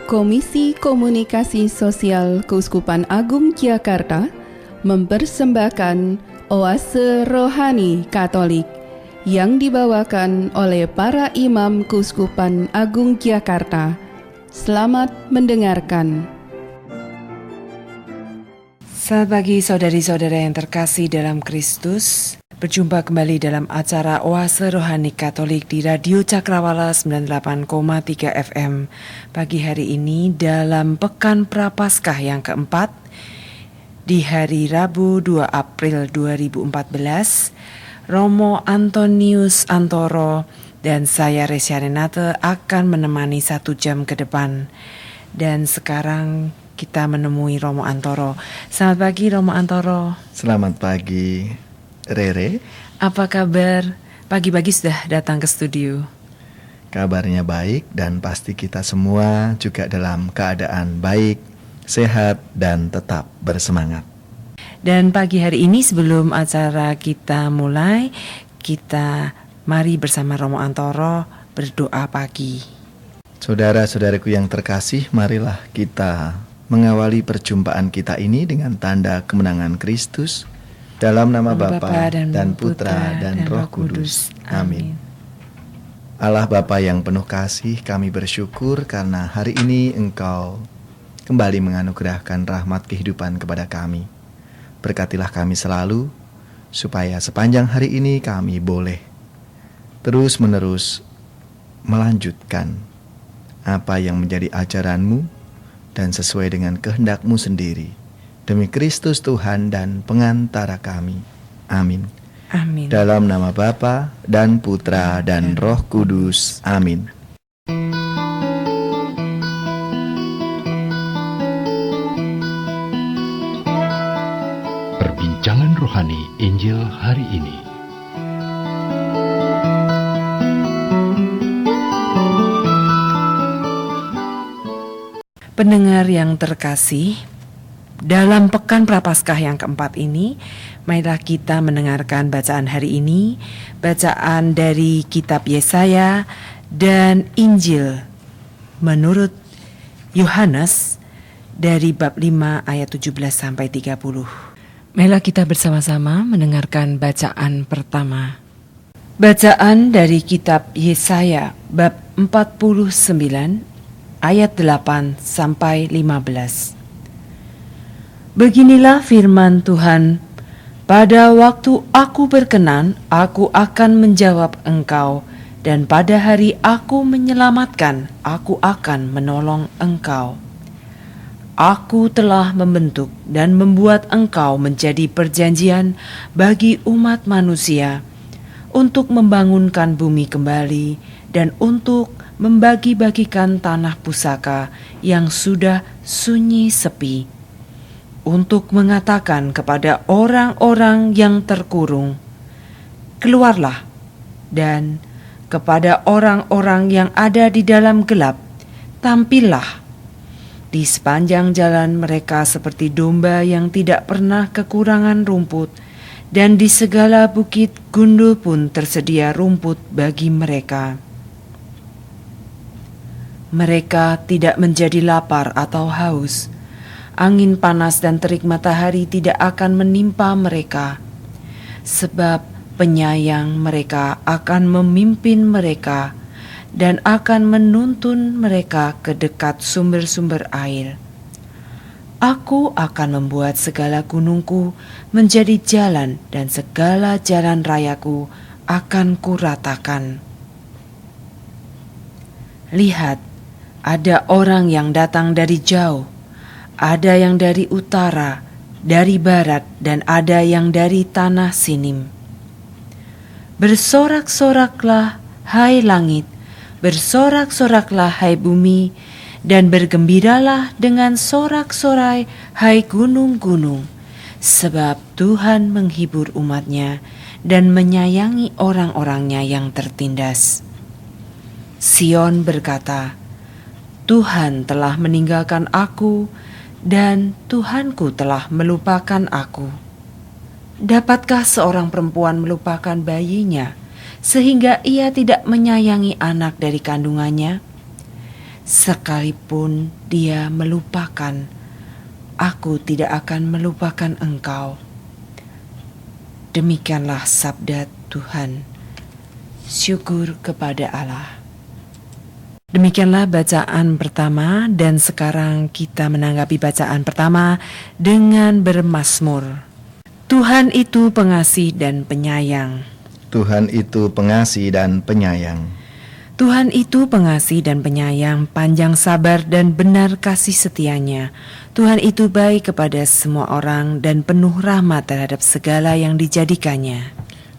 Komisi Komunikasi Sosial Keuskupan Agung Jakarta mempersembahkan Oase Rohani Katolik yang dibawakan oleh para imam Keuskupan Agung Jakarta. Selamat mendengarkan. Selamat pagi saudari-saudara yang terkasih dalam Kristus. Berjumpa kembali dalam acara Oase Rohani Katolik di Radio Cakrawala 98,3 FM. Pagi hari ini dalam Pekan Prapaskah yang keempat, di hari Rabu 2 April 2014, Romo Antonius Antoro dan saya Resia Renate akan menemani 1 jam ke depan. Dan sekarang kita menemui Romo Antoro. Selamat pagi Romo Antoro. Selamat pagi Rere. Apa kabar? Pagi-pagi sudah datang ke studio. Kabarnya baik dan pasti kita semua juga dalam keadaan baik, sehat dan tetap bersemangat. Dan pagi hari ini sebelum acara kita mulai, kita mari bersama Romo Antoro berdoa pagi. Saudara-saudaraku yang terkasih, marilah kita mengawali perjumpaan kita ini dengan tanda kemenangan Kristus. Dalam nama Bapa dan Putra dan Roh Kudus. Amin. Allah Bapa yang penuh kasih, kami bersyukur karena hari ini Engkau kembali menganugerahkan rahmat kehidupan kepada kami. Berkatilah kami selalu, supaya sepanjang hari ini kami boleh terus-menerus melanjutkan apa yang menjadi ajaran-Mu dan sesuai dengan kehendak-Mu sendiri. Demi Kristus Tuhan dan pengantara kami. Amin. Amin. Dalam nama Bapa dan Putra dan Roh Kudus. Amin. Perbincangan Rohani Injil hari ini. Pendengar yang terkasih, dalam Pekan Prapaskah yang keempat ini, marilah kita mendengarkan bacaan hari ini, bacaan dari Kitab Yesaya dan Injil menurut Yohanes dari bab 5 ayat 17-30. Marilah kita bersama-sama mendengarkan bacaan pertama. Bacaan dari Kitab Yesaya bab 49 ayat 8-15. Beginilah firman Tuhan, pada waktu aku berkenan, aku akan menjawab engkau, dan pada hari aku menyelamatkan, aku akan menolong engkau. Aku telah membentuk dan membuat engkau menjadi perjanjian bagi umat manusia, untuk membangunkan bumi kembali, dan untuk membagi-bagikan tanah pusaka yang sudah sunyi sepi, untuk mengatakan kepada orang-orang yang terkurung, keluarlah, dan kepada orang-orang yang ada di dalam gelap, tampillah. Di sepanjang jalan mereka seperti domba yang tidak pernah kekurangan rumput, dan di segala bukit gundul pun tersedia rumput bagi mereka. Mereka tidak menjadi lapar atau haus. Angin panas dan terik matahari tidak akan menimpa mereka, sebab penyayang mereka akan memimpin mereka dan akan menuntun mereka ke dekat sumber-sumber air. Aku akan membuat segala gunungku menjadi jalan dan segala jalan rayaku akan kuratakan. Lihat, ada orang yang datang dari jauh, ada yang dari utara, dari barat, dan ada yang dari tanah Sinim. Bersorak-soraklah, hai langit, bersorak-soraklah, hai bumi, dan bergembiralah dengan sorak-sorai, hai gunung-gunung, sebab Tuhan menghibur umatnya dan menyayangi orang-orangnya yang tertindas. Sion berkata, Tuhan telah meninggalkan aku, dan Tuhanku telah melupakan aku. Dapatkah seorang perempuan melupakan bayinya, sehingga ia tidak menyayangi anak dari kandungannya? Sekalipun dia melupakan, aku tidak akan melupakan engkau. Demikianlah sabda Tuhan. Syukur kepada Allah. Demikianlah bacaan pertama, dan sekarang kita menanggapi bacaan pertama dengan bermazmur. Tuhan itu pengasih dan penyayang. Tuhan itu pengasih dan penyayang. Tuhan itu pengasih dan penyayang, panjang sabar dan benar kasih setianya. Tuhan itu baik kepada semua orang dan penuh rahmat terhadap segala yang dijadikannya.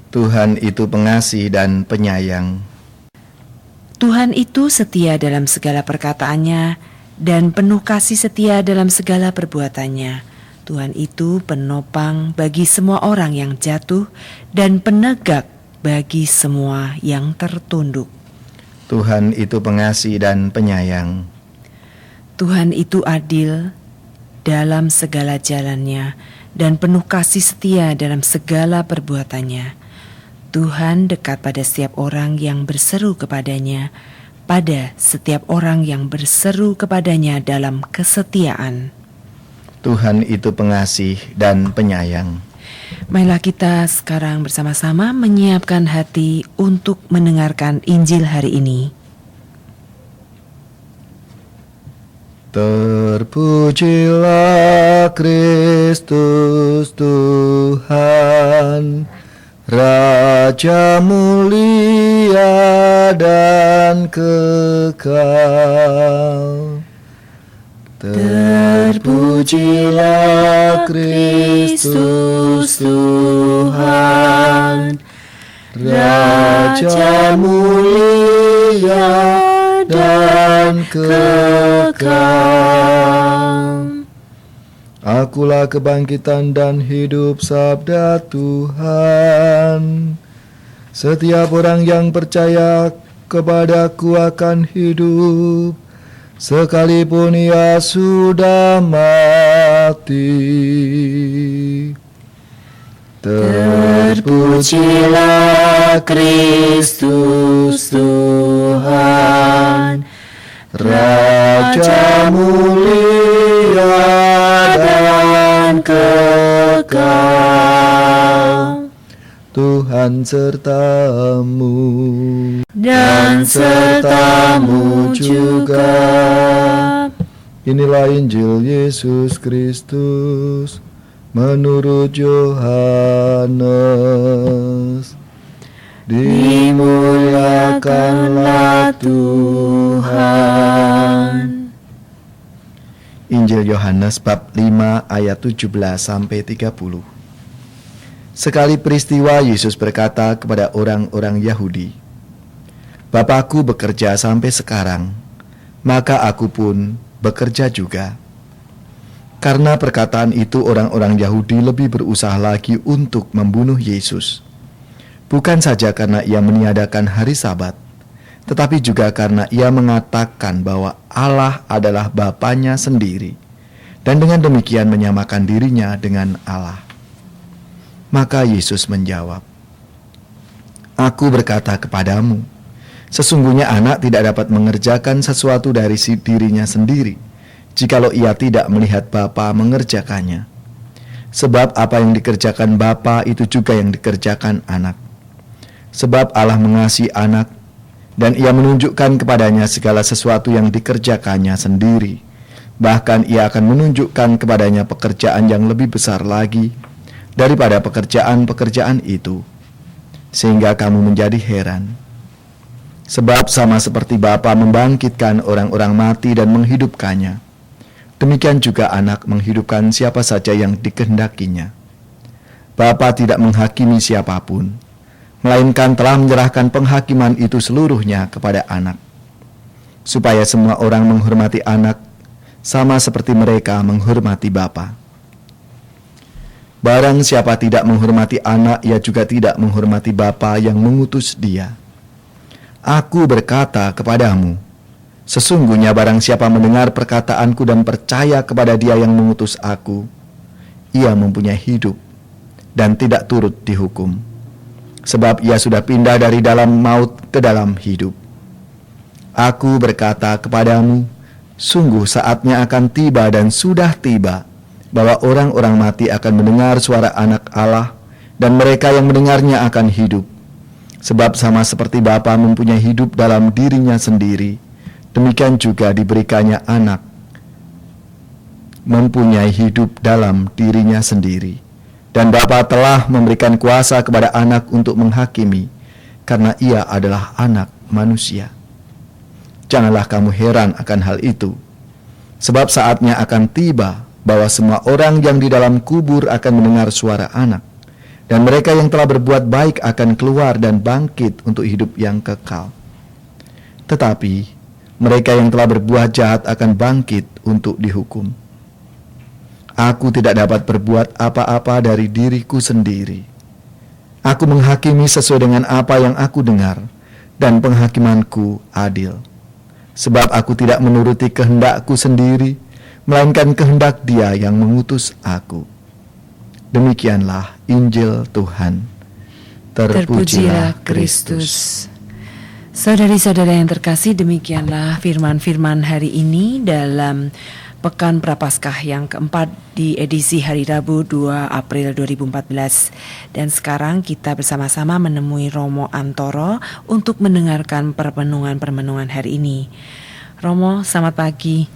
Tuhan itu pengasih dan penyayang. Tuhan itu setia dalam segala perkataannya dan penuh kasih setia dalam segala perbuatannya. Tuhan itu penopang bagi semua orang yang jatuh dan penegak bagi semua yang tertunduk. Tuhan itu pengasih dan penyayang. Tuhan itu adil dalam segala jalannya dan penuh kasih setia dalam segala perbuatannya. Tuhan dekat pada setiap orang yang berseru kepadanya, pada setiap orang yang berseru kepadanya dalam kesetiaan. Tuhan itu pengasih dan penyayang. Marilah kita sekarang bersama-sama menyiapkan hati untuk mendengarkan Injil hari ini. Terpujilah Kristus Tuhan, Raja mulia dan kekal. Terpujilah Kristus Tuhan, Raja mulia dan kekal. Akulah kebangkitan dan hidup, sabda Tuhan. Setiap orang yang percaya kepadaku akan hidup, sekalipun ia sudah mati. Terpujilah Kristus Tuhan, Raja mulia dan kekal. Tuhan sertamu Dan sertamu juga. Inilah Injil Yesus Kristus menurut Yohanes. Dimuliakanlah Tuhan. Injil Yohanes bab 5 ayat 17 sampai 30. Sekali peristiwa Yesus berkata kepada orang-orang Yahudi, "Bapakku bekerja sampai sekarang, maka aku pun bekerja juga." Karena perkataan itu orang-orang Yahudi lebih berusaha lagi untuk membunuh Yesus. Bukan saja karena ia meniadakan hari Sabat, tetapi juga karena ia mengatakan bahwa Allah adalah Bapanya sendiri, dan dengan demikian menyamakan dirinya dengan Allah. Maka Yesus menjawab, "Aku berkata kepadamu, sesungguhnya anak tidak dapat mengerjakan sesuatu dari dirinya sendiri, jikalau ia tidak melihat Bapa mengerjakannya. Sebab apa yang dikerjakan Bapa itu juga yang dikerjakan anak. Sebab Allah mengasihi anak, dan ia menunjukkan kepadanya segala sesuatu yang dikerjakannya sendiri. Bahkan ia akan menunjukkan kepadanya pekerjaan yang lebih besar lagi daripada pekerjaan-pekerjaan itu, sehingga kamu menjadi heran. Sebab sama seperti Bapa membangkitkan orang-orang mati dan menghidupkannya, demikian juga anak menghidupkan siapa saja yang dikehendakinya. Bapa tidak menghakimi siapapun, melainkan telah menyerahkan penghakiman itu seluruhnya kepada anak, supaya semua orang menghormati anak sama seperti mereka menghormati Bapa. Barang siapa tidak menghormati anak, ia juga tidak menghormati Bapa yang mengutus dia. Aku berkata kepadamu, sesungguhnya barang siapa mendengar perkataanku dan percaya kepada Dia yang mengutus aku, ia mempunyai hidup dan tidak turut dihukum, sebab ia sudah pindah dari dalam maut ke dalam hidup. Aku berkata kepadamu, sungguh saatnya akan tiba dan sudah tiba, bahwa orang-orang mati akan mendengar suara Anak Allah, dan mereka yang mendengarnya akan hidup. Sebab sama seperti Bapa mempunyai hidup dalam dirinya sendiri, demikian juga diberikannya Anak mempunyai hidup dalam dirinya sendiri. Dan Bapa telah memberikan kuasa kepada Anak untuk menghakimi, karena ia adalah Anak manusia. Janganlah kamu heran akan hal itu, sebab saatnya akan tiba bahwa semua orang yang di dalam kubur akan mendengar suara Anak, dan mereka yang telah berbuat baik akan keluar dan bangkit untuk hidup yang kekal. Tetapi mereka yang telah berbuat jahat akan bangkit untuk dihukum. Aku tidak dapat berbuat apa-apa dari diriku sendiri. Aku menghakimi sesuai dengan apa yang aku dengar, dan penghakimanku adil. Sebab aku tidak menuruti kehendakku sendiri, melainkan kehendak Dia yang mengutus aku. Demikianlah Injil Tuhan. Terpujilah Kristus. Saudari-saudara yang terkasih, demikianlah firman-firman hari ini dalam Pekan Prapaskah yang keempat di edisi hari Rabu 2 April 2014. Dan sekarang kita bersama-sama menemui Romo Antoro untuk mendengarkan permenungan-permenungan hari ini. Romo, selamat pagi.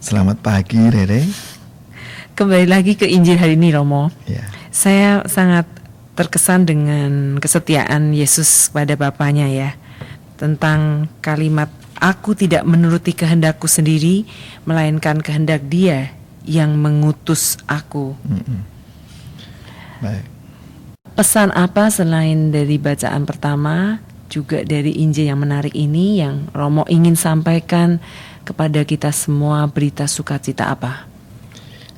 Selamat pagi, Rere. Kembali lagi ke Injil hari ini, Romo. Ya. Saya sangat terkesan dengan kesetiaan Yesus pada Bapaknya ya. Tentang kalimat, aku tidak menuruti kehendakku sendiri, melainkan kehendak Dia yang mengutus aku. Baik. Pesan apa selain dari bacaan pertama, juga dari Injil yang menarik ini, yang Romo ingin sampaikan kepada kita semua? Berita sukacita apa?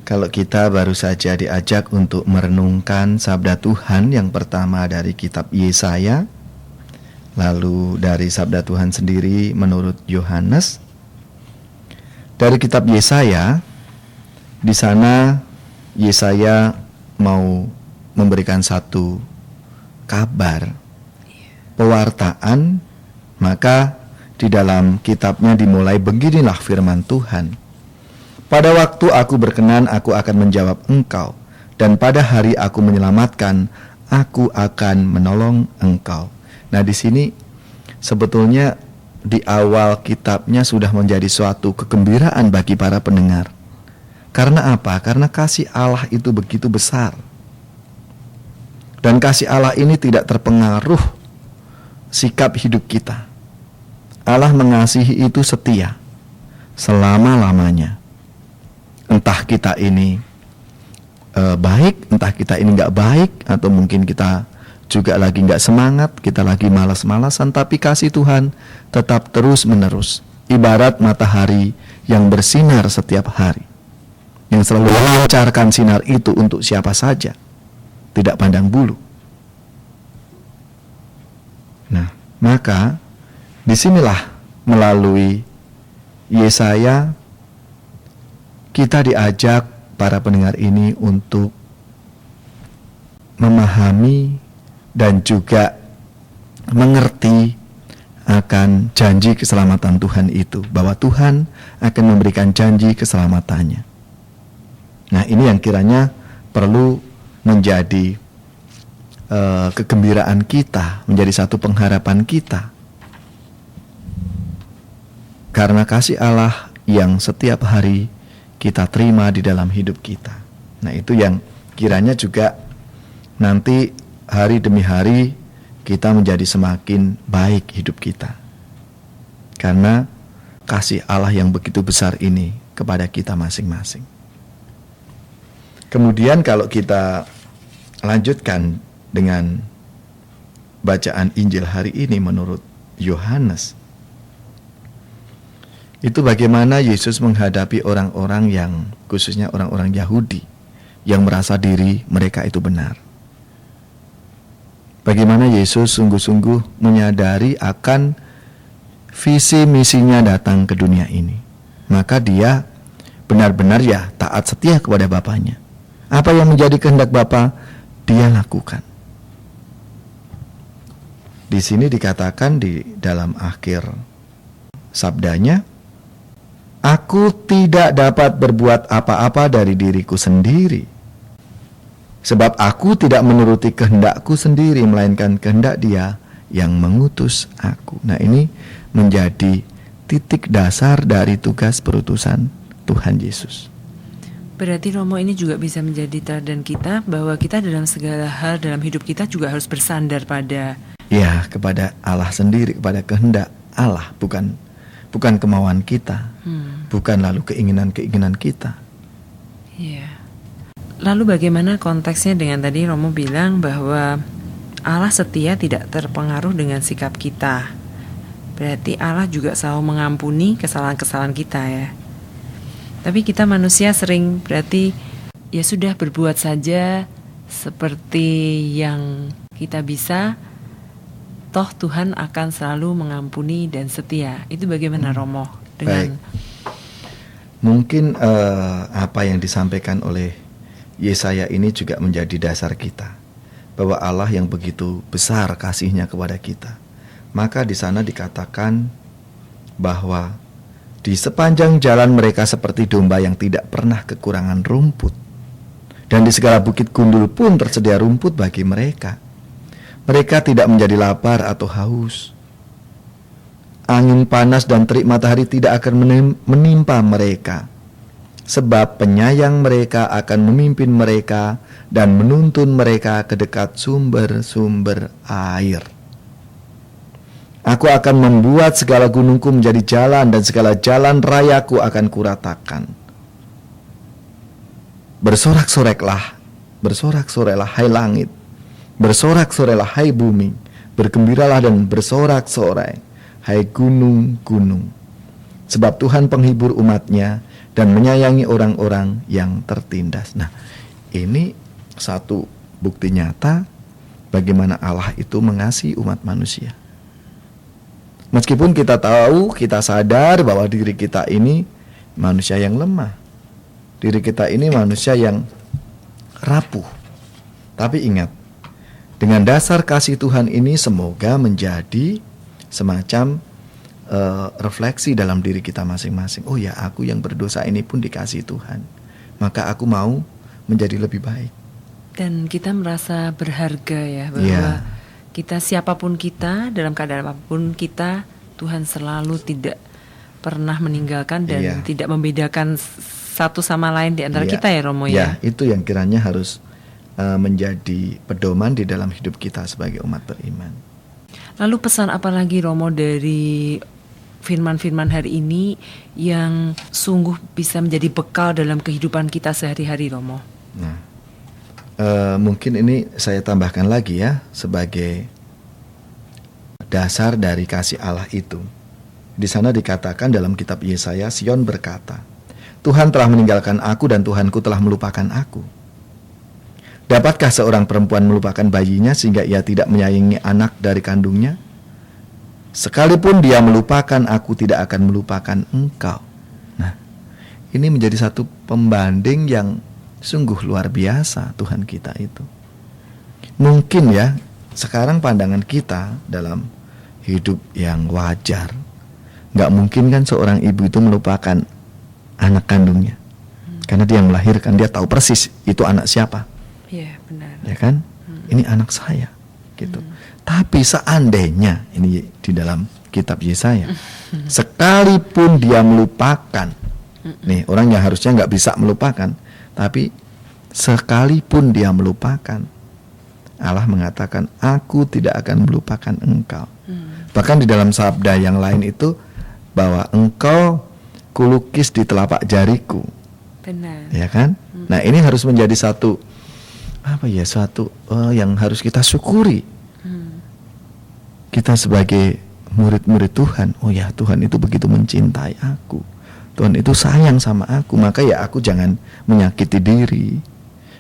Kalau kita baru saja diajak untuk merenungkan sabda Tuhan yang pertama dari kitab Yesaya, lalu dari sabda Tuhan sendiri menurut Yohanes. Dari kitab Yesaya, di sana Yesaya mau memberikan satu kabar, pewartaan, maka di dalam kitabnya dimulai beginilah firman Tuhan. Pada waktu aku berkenan, aku akan menjawab engkau, dan pada hari aku menyelamatkan, aku akan menolong engkau. Nah, di sini sebetulnya di awal kitabnya sudah menjadi suatu kegembiraan bagi para pendengar. Karena apa? Karena kasih Allah itu begitu besar. Dan kasih Allah ini tidak terpengaruh sikap hidup kita. Allah mengasihi itu setia selama-lamanya. Entah kita ini baik, entah kita ini gak baik, atau mungkin kita juga lagi gak semangat, kita lagi malas-malasan, tapi kasih Tuhan tetap terus-menerus. Ibarat matahari yang bersinar setiap hari, yang selalu melancarkan sinar itu untuk siapa saja, tidak pandang bulu. Nah, maka disinilah melalui Yesaya kita diajak para pendengar ini untuk memahami dan juga mengerti akan janji keselamatan Tuhan itu, bahwa Tuhan akan memberikan janji keselamatannya. Nah, ini yang kiranya perlu menjadi kegembiraan kita, menjadi satu pengharapan kita. Karena kasih Allah yang setiap hari kita terima di dalam hidup kita. Nah, itu yang kiranya juga nanti hari demi hari kita menjadi semakin baik hidup kita, karena kasih Allah yang begitu besar ini kepada kita masing-masing. Kemudian kalau kita lanjutkan dengan bacaan Injil hari ini menurut Yohanes, itu bagaimana Yesus menghadapi orang-orang yang, khususnya orang-orang Yahudi, yang merasa diri mereka itu benar. Bagaimana Yesus sungguh-sungguh menyadari akan visi misinya datang ke dunia ini. Maka dia benar-benar ya taat setia kepada Bapaknya. Apa yang menjadi kehendak Bapa, dia lakukan. Di sini dikatakan di dalam akhir sabdanya, aku tidak dapat berbuat apa-apa dari diriku sendiri, sebab aku tidak menuruti kehendakku sendiri, melainkan kehendak Dia yang mengutus aku. Nah, ini menjadi titik dasar dari tugas perutusan Tuhan Yesus. Berarti Romo ini juga bisa menjadi teladan kita bahwa kita dalam segala hal dalam hidup kita juga harus bersandar pada kepada Allah sendiri, kepada kehendak Allah, bukan kemauan kita, bukan lalu keinginan kita. Iya. Lalu bagaimana konteksnya dengan tadi Romo bilang bahwa Allah setia tidak terpengaruh dengan sikap kita. Berarti Allah juga selalu mengampuni kesalahan-kesalahan kita ya. Tapi kita manusia sering berarti ya sudah berbuat saja seperti yang kita bisa, toh Tuhan akan selalu mengampuni dan setia. Itu bagaimana Romo? Baik. Mungkin apa yang disampaikan oleh Yesaya ini juga menjadi dasar kita, bahwa Allah yang begitu besar kasih-Nya kepada kita. Maka di sana dikatakan bahwa di sepanjang jalan mereka seperti domba yang tidak pernah kekurangan rumput, dan di segala bukit gundul pun tersedia rumput bagi mereka. Mereka tidak menjadi lapar atau haus. Angin panas dan terik matahari tidak akan menimpa mereka, sebab penyayang mereka akan memimpin mereka dan menuntun mereka ke dekat sumber-sumber air. Aku akan membuat segala gunungku menjadi jalan, dan segala jalan rayaku akan kuratakan. Bersorak-soreklah hai langit, bersorak-soreklah hai bumi, bergembiralah dan bersorak-sorai hai gunung-gunung. Sebab Tuhan penghibur umat-Nya dan menyayangi orang-orang yang tertindas. Nah, ini satu bukti nyata bagaimana Allah itu mengasihi umat manusia. Meskipun kita tahu, kita sadar bahwa diri kita ini manusia yang lemah, diri kita ini manusia yang rapuh. Tapi ingat, dengan dasar kasih Tuhan ini semoga menjadi semacam refleksi dalam diri kita masing-masing. Oh ya, aku yang berdosa ini pun dikasihi Tuhan, maka aku mau menjadi lebih baik. Dan kita merasa berharga ya, bahwa kita siapapun kita, dalam keadaan apapun kita, Tuhan selalu tidak pernah meninggalkan dan tidak membedakan satu sama lain di antara kita ya Romo ya. Itu yang kiranya harus menjadi pedoman di dalam hidup kita sebagai umat beriman. Lalu pesan apa lagi Romo dari firman-firman hari ini yang sungguh bisa menjadi bekal dalam kehidupan kita sehari-hari Romo? Nah, mungkin ini saya tambahkan lagi ya, sebagai dasar dari kasih Allah itu. Di sana dikatakan dalam kitab Yesaya, Sion berkata, Tuhan telah meninggalkan aku dan Tuhanku telah melupakan aku. Dapatkah seorang perempuan melupakan bayinya sehingga ia tidak menyayangi anak dari kandungnya? Sekalipun dia melupakan, aku tidak akan melupakan engkau. Nah, ini menjadi satu pembanding yang sungguh luar biasa Tuhan kita itu. Mungkin ya, sekarang pandangan kita dalam hidup yang wajar, gak mungkin kan seorang ibu itu melupakan anak kandungnya. Karena dia melahirkan, dia tahu persis itu anak siapa. Iya, benar. Ya kan? Ini anak saya gitu. Tapi seandainya, ini di dalam kitab Yesaya, sekalipun dia melupakan, nih orang yang harusnya gak bisa melupakan, tapi sekalipun dia melupakan, Allah mengatakan, aku tidak akan melupakan engkau. Bahkan di dalam sabda yang lain itu, bahwa engkau kulukis di telapak jariku. Benar. Ya kan? Nah, ini harus menjadi satu yang harus kita syukuri. Kita sebagai murid-murid Tuhan, oh ya, Tuhan itu begitu mencintai aku, Tuhan itu sayang sama aku, maka ya aku jangan menyakiti diri,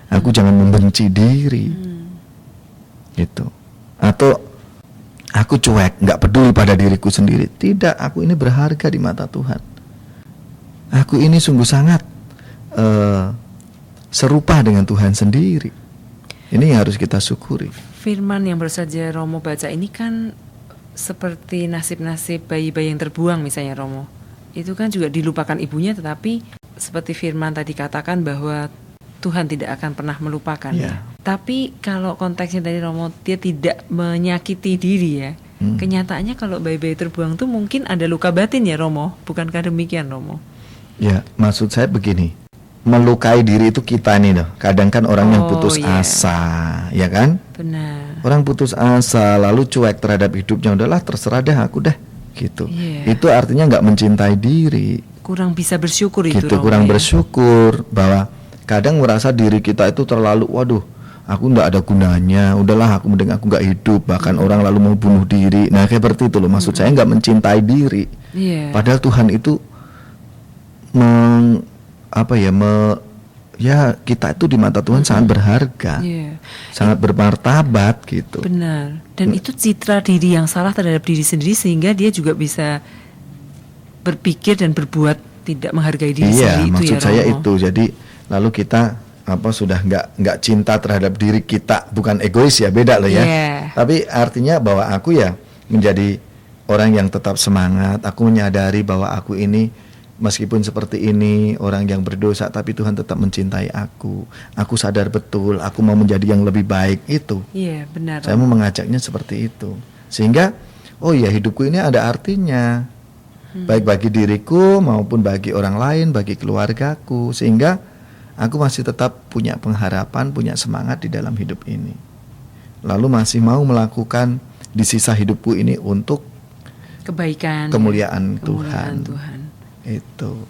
aku jangan membenci diri, gitu. Atau aku cuek, nggak peduli pada diriku sendiri. Tidak, aku ini berharga di mata Tuhan. Aku ini sungguh sangat serupa dengan Tuhan sendiri. Ini yang harus kita syukuri. Firman yang baru saja Romo baca ini kan seperti nasib-nasib bayi-bayi yang terbuang misalnya Romo. Itu kan juga dilupakan ibunya, tetapi seperti firman tadi katakan bahwa Tuhan tidak akan pernah melupakan. Yeah. Tapi kalau konteksnya dari Romo, dia tidak menyakiti diri ya. Kenyataannya kalau bayi-bayi terbuang tuh mungkin ada luka batin ya Romo. Bukankah demikian Romo? Ya, maksud saya begini. Melukai diri itu kita nih loh. Kadang kan orang yang putus asa, ya kan? Benar. Orang putus asa lalu cuek terhadap hidupnya, udahlah terserah deh aku deh, gitu. Itu artinya nggak mencintai diri. Kurang bisa bersyukur itu. Gitu, kurang bersyukur bahwa kadang merasa diri kita itu terlalu, waduh, aku nggak ada gunanya, udahlah aku mending aku nggak hidup, bahkan orang lalu mau bunuh diri. Nah kayak seperti itu loh, maksud saya nggak mencintai diri. Padahal Tuhan itu kita itu di mata Tuhan sangat berharga, sangat bermartabat gitu. Benar. Dan itu citra diri yang salah terhadap diri sendiri sehingga dia juga bisa berpikir dan berbuat tidak menghargai diri sendiri. Iya, maksud saya itu. Jadi lalu kita sudah nggak cinta terhadap diri kita, bukan egois ya, beda loh ya. Tapi artinya bahwa aku ya menjadi orang yang tetap semangat. Aku menyadari bahwa aku ini meskipun seperti ini, orang yang berdosa, tapi Tuhan tetap mencintai aku. Aku sadar betul, aku mau menjadi yang lebih baik itu. Iya, benar. Saya mau mengajaknya seperti itu. Sehingga, hidupku ini ada artinya. Baik bagi diriku maupun bagi orang lain, bagi keluargaku. Sehingga aku masih tetap punya pengharapan, punya semangat di dalam hidup ini. Lalu masih mau melakukan di sisa hidupku ini untuk kebaikan, kemuliaan Tuhan. Itu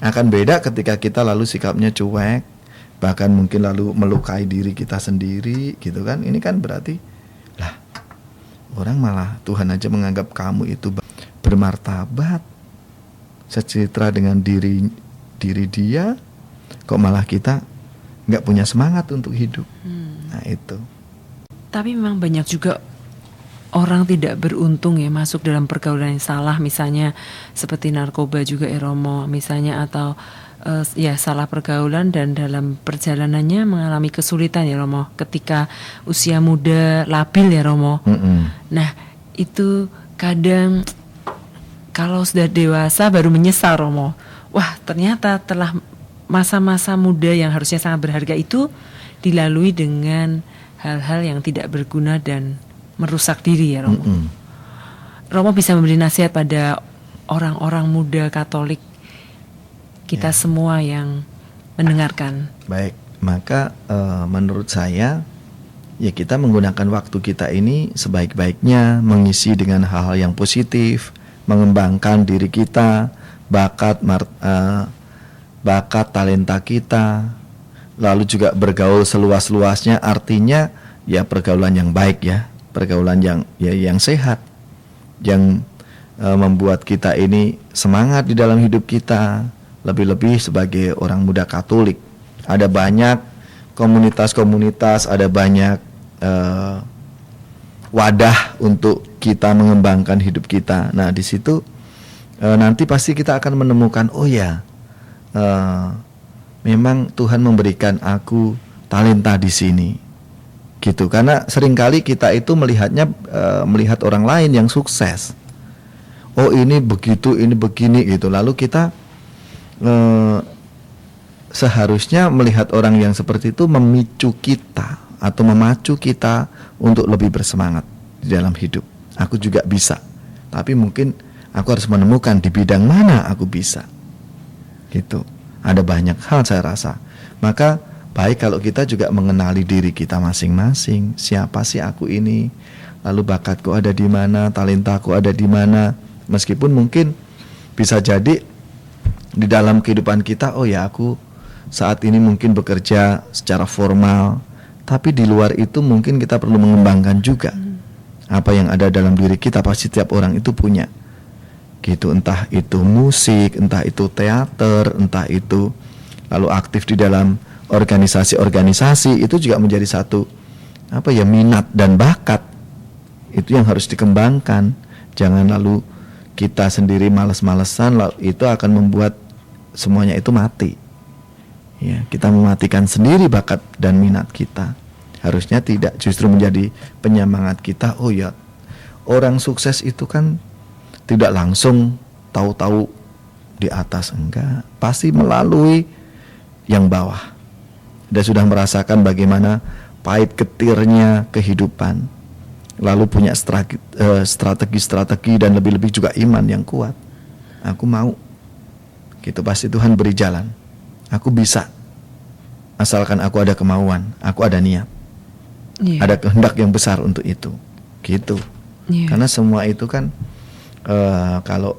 akan beda ketika kita lalu sikapnya cuek, bahkan mungkin lalu melukai diri kita sendiri gitu kan. Ini kan berarti orang malah Tuhan aja menganggap kamu itu bermartabat, secitra dengan diri dia, kok malah kita nggak punya semangat untuk hidup. Nah itu. Tapi memang banyak juga orang tidak beruntung ya masuk dalam pergaulan yang salah, misalnya seperti narkoba juga Romo misalnya, atau salah pergaulan dan dalam perjalanannya mengalami kesulitan ya Romo ketika usia muda labil ya Romo. Nah itu kadang kalau sudah dewasa baru menyesal Romo, wah ternyata telah masa-masa muda yang harusnya sangat berharga itu dilalui dengan hal-hal yang tidak berguna dan merusak diri ya Romo. Romo bisa memberi nasihat pada orang-orang muda Katolik kita semua yang mendengarkan. Baik, maka menurut saya ya kita menggunakan waktu kita ini sebaik-baiknya, mengisi dengan hal-hal yang positif, mengembangkan diri kita, bakat talenta kita, lalu juga bergaul seluas-luasnya, artinya ya pergaulan yang baik ya. Pergaulan yang sehat, yang membuat kita ini semangat di dalam hidup kita, lebih-lebih sebagai orang muda Katolik. Ada banyak komunitas-komunitas, ada banyak wadah untuk kita mengembangkan hidup kita. Nah di situ nanti pasti kita akan menemukan, memang Tuhan memberikan aku talenta di sini. Gitu, karena seringkali kita itu melihat orang lain yang sukses. Ini begitu, ini begini gitu. Lalu kita seharusnya melihat orang yang seperti itu memicu kita atau memacu kita untuk lebih bersemangat di dalam hidup. Aku juga bisa, tapi mungkin aku harus menemukan di bidang mana aku bisa. Gitu. Ada banyak hal saya rasa. Maka baik kalau kita juga mengenali diri kita masing-masing. Siapa sih aku ini? Lalu bakatku ada di mana? Talentaku ada di mana? Meskipun mungkin bisa jadi di dalam kehidupan kita, aku saat ini mungkin bekerja secara formal, tapi di luar itu mungkin kita perlu mengembangkan juga apa yang ada dalam diri kita. Pasti setiap orang itu punya. Gitu, entah itu musik, entah itu teater, entah itu lalu aktif di dalam organisasi-organisasi, itu juga menjadi satu minat dan bakat. Itu yang harus dikembangkan. Jangan lalu kita sendiri males-malesan, itu akan membuat semuanya itu mati. Ya, kita mematikan sendiri bakat dan minat kita. Harusnya tidak, justru menjadi penyemangat kita. orang sukses itu kan tidak langsung tahu-tahu di atas, enggak. Pasti melalui yang bawah. Dia sudah merasakan bagaimana pahit getirnya kehidupan. Lalu punya strategi-strategi dan lebih-lebih juga iman yang kuat. Aku mau. Gitu, pasti Tuhan beri jalan. Aku bisa. Asalkan aku ada kemauan, aku ada niat. Ada kehendak yang besar untuk itu. Gitu. Karena semua itu kan kalau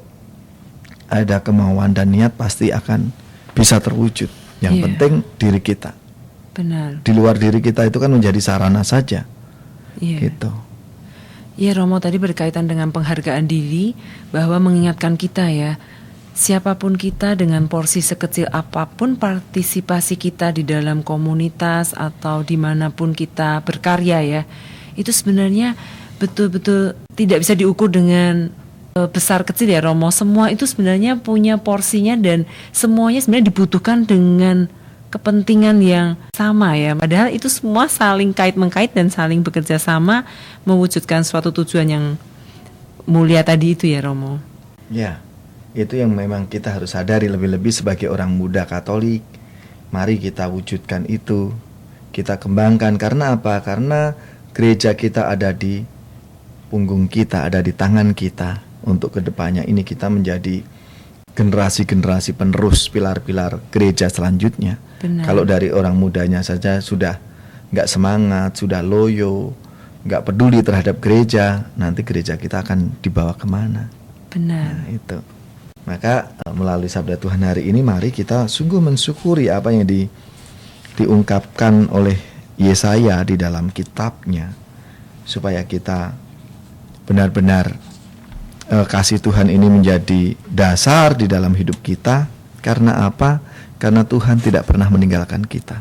ada kemauan dan niat pasti akan bisa terwujud. Yang penting diri kita. Benar. Di luar diri kita itu kan menjadi sarana saja. Gitu. Ya, Romo tadi berkaitan dengan penghargaan diri, bahwa mengingatkan kita ya, siapapun kita dengan porsi sekecil apapun partisipasi kita di dalam komunitas atau dimanapun kita berkarya ya, itu sebenarnya betul-betul tidak bisa diukur dengan besar kecil ya Romo. Semua itu sebenarnya punya porsinya dan semuanya sebenarnya dibutuhkan dengan kepentingan yang sama ya. Padahal itu semua saling kait-mengkait dan saling bekerja sama mewujudkan suatu tujuan yang mulia tadi itu ya Romo. Ya, itu yang memang kita harus sadari, lebih-lebih sebagai orang muda Katolik. Mari kita wujudkan itu, kita kembangkan. Karena apa? Karena gereja kita ada di punggung kita, ada di tangan kita. Untuk kedepannya ini kita menjadi generasi-generasi penerus pilar-pilar gereja selanjutnya. Benar. Kalau dari orang mudanya saja sudah gak semangat, sudah loyo, gak peduli terhadap gereja, nanti gereja kita akan dibawa kemana? Benar. Nah, itu. Maka melalui sabda Tuhan hari ini, mari kita sungguh mensyukuri apa yang diungkapkan oleh Yesaya di dalam kitabnya, supaya kita benar-benar kasih Tuhan ini menjadi dasar di dalam hidup kita. Karena apa? Karena Tuhan tidak pernah meninggalkan kita.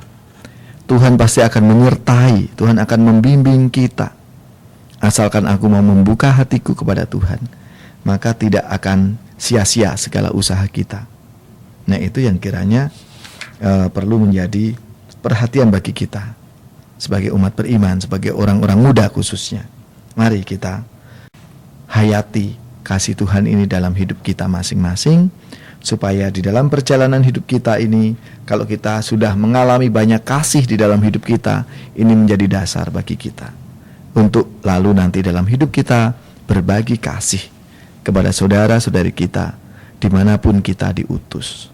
Tuhan pasti akan menyertai, Tuhan akan membimbing kita. Asalkan aku mau membuka hatiku kepada Tuhan, maka tidak akan sia-sia segala usaha kita. Nah, itu yang kiranya perlu menjadi perhatian bagi kita sebagai umat beriman, sebagai orang-orang muda khususnya. Mari kita hayati kasih Tuhan ini dalam hidup kita masing-masing, supaya di dalam perjalanan hidup kita ini, kalau kita sudah mengalami banyak kasih di dalam hidup kita, ini menjadi dasar bagi kita untuk lalu nanti dalam hidup kita berbagi kasih kepada saudara-saudari kita dimanapun kita diutus.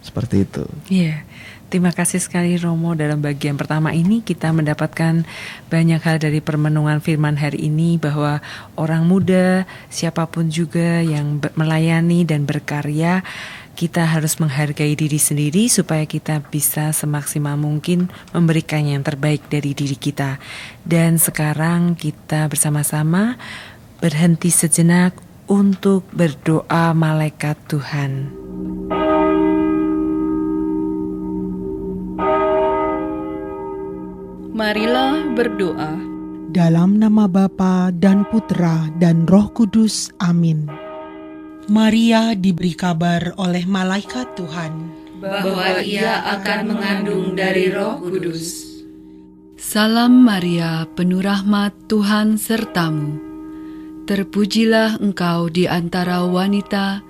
Seperti itu. Iya. Terima kasih sekali Romo. Dalam bagian pertama ini kita mendapatkan banyak hal dari permenungan firman hari ini, bahwa orang muda siapapun juga yang melayani dan berkarya, kita harus menghargai diri sendiri supaya kita bisa semaksimal mungkin memberikan yang terbaik dari diri kita. Dan sekarang kita bersama-sama berhenti sejenak untuk berdoa malaikat Tuhan. Marilah berdoa. Dalam nama Bapa dan Putra dan Roh Kudus. Amin. Maria diberi kabar oleh malaikat Tuhan bahwa ia akan mengandung dari Roh Kudus. Salam Maria, penuh rahmat, Tuhan sertamu. Terpujilah engkau di antara wanita,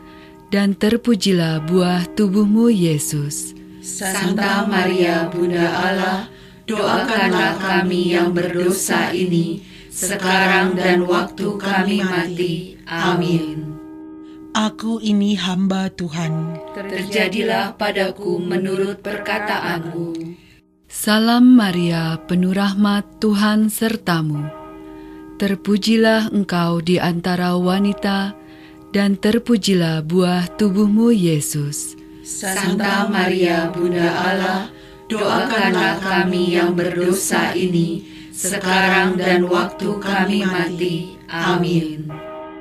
dan terpujilah buah tubuhmu Yesus. Santa Maria, Bunda Allah, doakanlah kami yang berdosa ini, sekarang dan waktu kami mati. Amin. Aku ini hamba Tuhan. Terjadilah padaku menurut perkataanmu. Salam Maria, penuh rahmat, Tuhan sertamu. Terpujilah engkau di antara wanita, dan terpujilah buah tubuhmu Yesus. Santa Maria, Bunda Allah, doakanlah kami yang berdosa ini, sekarang dan waktu kami mati. Amin.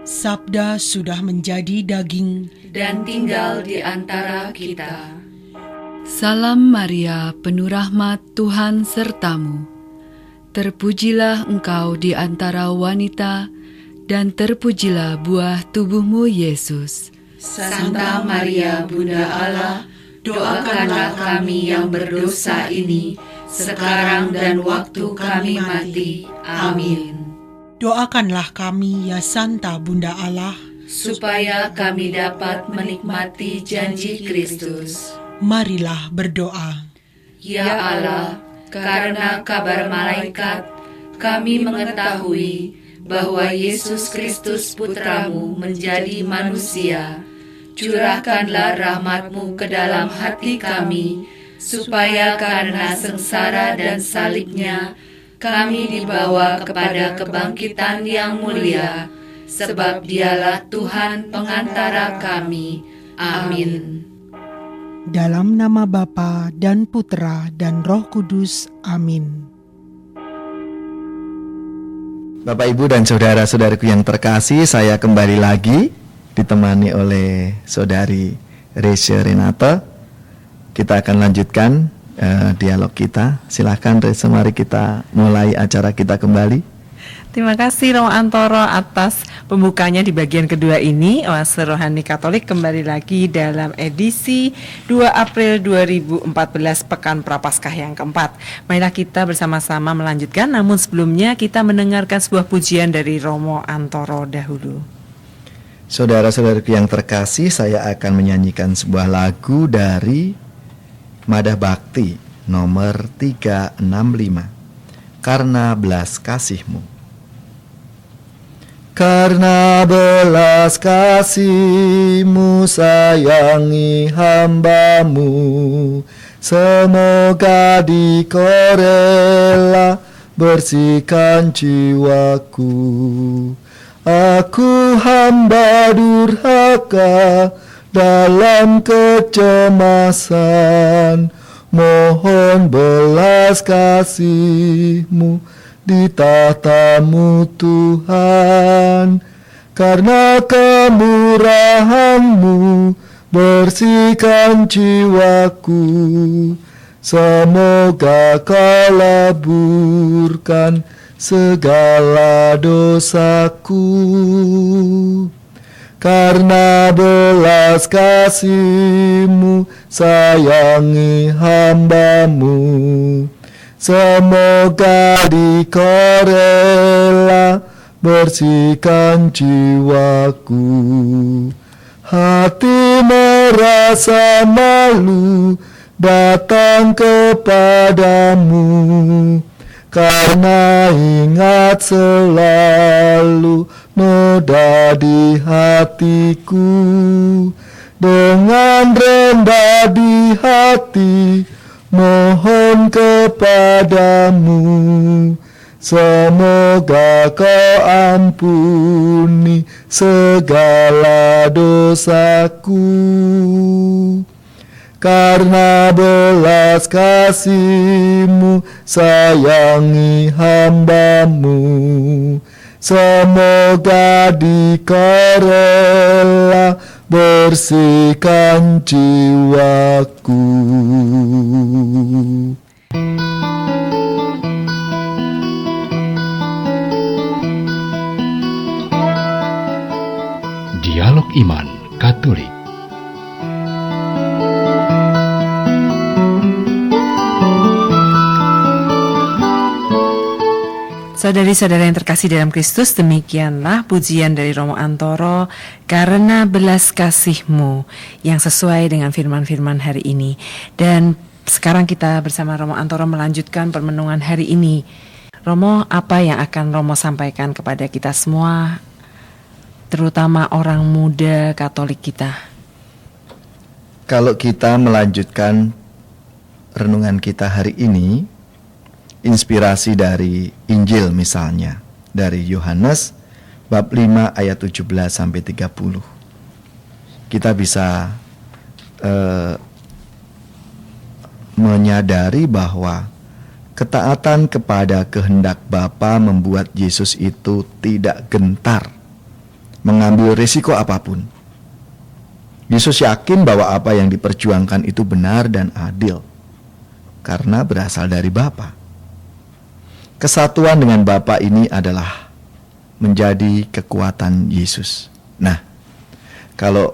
Sabda sudah menjadi daging dan tinggal di antara kita. Salam Maria, penuh rahmat, Tuhan sertamu. Terpujilah engkau di antara wanita, dan terpujilah buah tubuhmu Yesus. Santa Maria, Bunda Allah, doakanlah kami yang berdosa ini, sekarang dan waktu kami mati. Amin. Doakanlah kami, ya Santa Bunda Allah, supaya kami dapat menikmati janji Kristus. Marilah berdoa. Ya Allah, karena kabar malaikat, kami mengetahui bahwa Yesus Kristus Putramu menjadi manusia. Curahkanlah rahmat-Mu ke dalam hati kami, supaya karena sengsara dan salibnya, kami dibawa kepada kebangkitan yang mulia, sebab Dialah Tuhan pengantara kami. Amin. Dalam nama Bapa dan Putra dan Roh Kudus. Amin. Bapak, Ibu, dan saudara-saudariku yang terkasih, saya kembali lagi ditemani oleh Saudari Rese Renata. Kita akan lanjutkan dialog kita. Silakan Rese, mari kita mulai acara kita kembali. Terima kasih Romo Antoro atas pembukanya di bagian kedua ini. Oase Rohani Katolik kembali lagi dalam edisi 2 April 2014 Pekan Prapaskah yang keempat. Marilah kita bersama-sama melanjutkan, namun sebelumnya kita mendengarkan sebuah pujian dari Romo Antoro dahulu. Saudara-saudariku yang terkasih, saya akan menyanyikan sebuah lagu dari Madah Bakti nomor 365, Karena Belas Kasih-Mu. Karena belas kasih-Mu sayangi hamba-Mu, semoga di Kau rela bersihkan jiwaku. Aku hamba durhaka dalam kecemasan, mohon belas kasih-Mu di tahta-Mu Tuhan. Karena kemurahan-Mu bersihkan jiwaku, semoga Kau laburkan segala dosaku. Karena belas kasih-Mu sayangi hamba-Mu, semoga di Kau rela bersihkan jiwaku. Hati merasa malu datang kepadamu, karena ingat selalu noda di hatiku. Dengan rendah di hati mohon kepadamu, semoga Kau ampuni segala dosaku. Karena belas kasih-Mu sayangi hamba-Mu, semoga di Kau rela bersihkan jiwaku. Dialog Iman Katolik. Saudari-saudara yang terkasih dalam Kristus, demikianlah pujian dari Romo Antoro, Karena Belas Kasih-Mu, yang sesuai dengan firman-firman hari ini. Dan sekarang kita bersama Romo Antoro melanjutkan permenungan hari ini. Romo, apa yang akan Romo sampaikan kepada kita semua, terutama orang muda Katolik kita? Kalau kita melanjutkan renungan kita hari ini, inspirasi dari Injil misalnya, dari Yohanes bab 5 ayat 17 sampai 30. Kita bisa menyadari bahwa ketaatan kepada kehendak Bapa membuat Yesus itu tidak gentar mengambil risiko apapun. Yesus yakin bahwa apa yang diperjuangkan itu benar dan adil karena berasal dari Bapa. Kesatuan dengan Bapa ini adalah menjadi kekuatan Yesus. Nah, kalau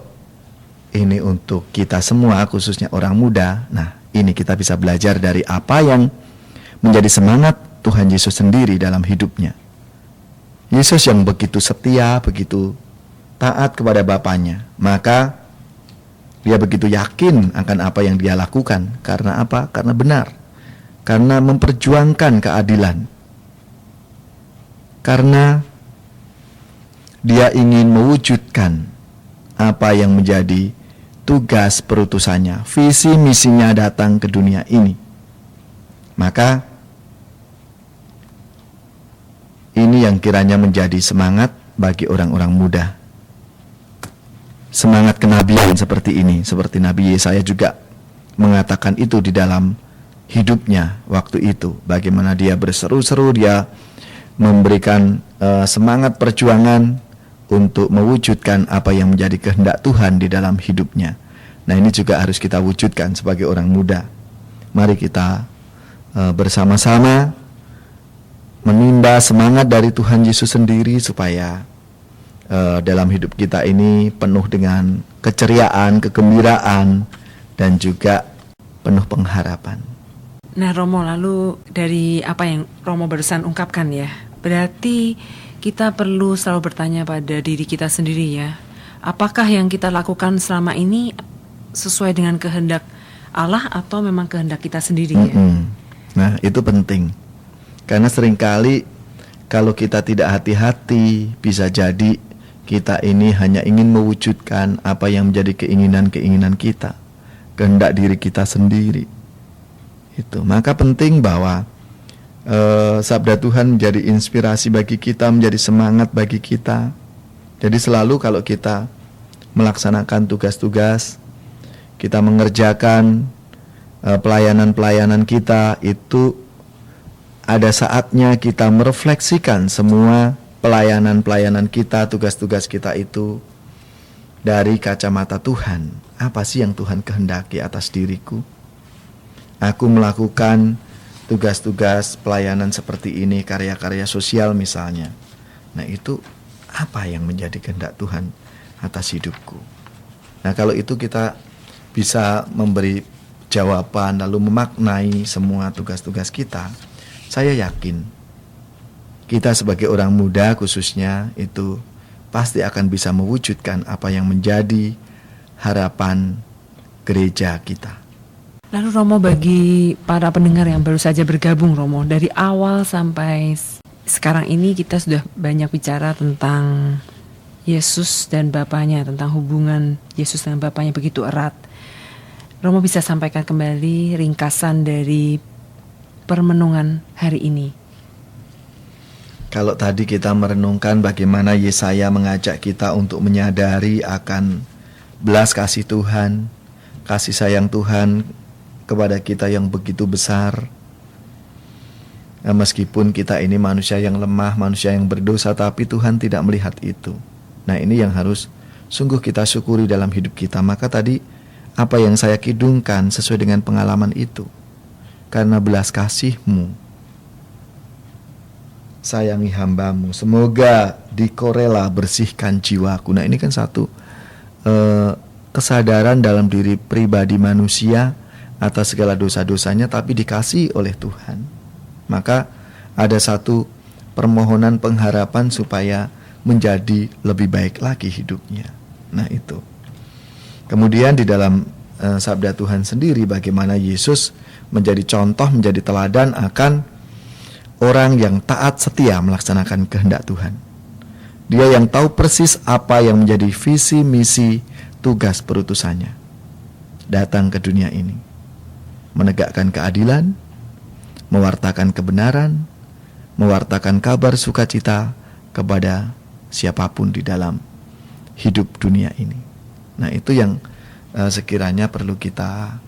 ini untuk kita semua, khususnya orang muda, nah ini kita bisa belajar dari apa yang menjadi semangat Tuhan Yesus sendiri dalam hidupnya. Yesus yang begitu setia, begitu taat kepada Bapanya, maka dia begitu yakin akan apa yang dia lakukan. Karena apa? Karena benar. Karena memperjuangkan keadilan. Karena dia ingin mewujudkan apa yang menjadi tugas perutusannya, visi misinya datang ke dunia ini. Maka ini yang kiranya menjadi semangat bagi orang-orang muda. Semangat kenabian seperti ini, seperti Nabi Yesaya juga mengatakan itu di dalam hidupnya waktu itu. Bagaimana dia berseru-seru, dia memberikan semangat perjuangan untuk mewujudkan apa yang menjadi kehendak Tuhan di dalam hidupnya. Nah, ini juga harus kita wujudkan sebagai orang muda. Mari kita bersama-sama menimba semangat dari Tuhan Yesus sendiri supaya dalam hidup kita ini penuh dengan keceriaan, kegembiraan, dan juga penuh pengharapan. Nah Romo, lalu dari apa yang Romo barusan ungkapkan ya, berarti kita perlu selalu bertanya pada diri kita sendiri ya, apakah yang kita lakukan selama ini sesuai dengan kehendak Allah atau memang kehendak kita sendiri ya? Nah itu penting, karena seringkali kalau kita tidak hati-hati, bisa jadi kita ini hanya ingin mewujudkan apa yang menjadi keinginan-keinginan kita, kehendak diri kita sendiri. Itu maka penting bahwa sabda Tuhan menjadi inspirasi bagi kita, menjadi semangat bagi kita. Jadi selalu kalau kita melaksanakan tugas-tugas, kita mengerjakan pelayanan-pelayanan kita, itu ada saatnya kita merefleksikan semua pelayanan-pelayanan kita, tugas-tugas kita itu dari kacamata Tuhan. Apa sih yang Tuhan kehendaki atas diriku? Aku melakukan tugas-tugas pelayanan seperti ini, karya-karya sosial misalnya. Nah itu apa yang menjadi kehendak Tuhan atas hidupku? Nah kalau itu kita bisa memberi jawaban lalu memaknai semua tugas-tugas kita, saya yakin kita sebagai orang muda khususnya itu pasti akan bisa mewujudkan apa yang menjadi harapan gereja kita. Lalu Romo, bagi para pendengar yang baru saja bergabung Romo, dari awal sampai sekarang ini kita sudah banyak bicara tentang Yesus dan Bapanya, tentang hubungan Yesus dengan Bapanya begitu erat. Romo bisa sampaikan kembali ringkasan dari permenungan hari ini. Kalau tadi kita merenungkan bagaimana Yesaya mengajak kita untuk menyadari akan belas kasih Tuhan, kasih sayang Tuhan kepada kita yang begitu besar. Meskipun kita ini manusia yang lemah, manusia yang berdosa, tapi Tuhan tidak melihat itu. Nah ini yang harus sungguh kita syukuri dalam hidup kita. Maka tadi apa yang saya kidungkan sesuai dengan pengalaman itu. Karena belas kasih-Mu, sayangi hamba-Mu, semoga dikorela bersihkan jiwaku. Nah ini kan satu kesadaran dalam diri pribadi manusia atas segala dosa-dosanya, tapi dikasih oleh Tuhan. Maka ada satu permohonan pengharapan supaya menjadi lebih baik lagi hidupnya. Nah itu. Kemudian di dalam sabda Tuhan sendiri bagaimana Yesus menjadi contoh, menjadi teladan akan orang yang taat setia melaksanakan kehendak Tuhan. Dia yang tahu persis apa yang menjadi visi misi tugas perutusannya. Datang ke dunia ini, menegakkan keadilan, mewartakan kebenaran, mewartakan kabar sukacita kepada siapapun di dalam hidup dunia ini. Nah itu yang sekiranya perlu kita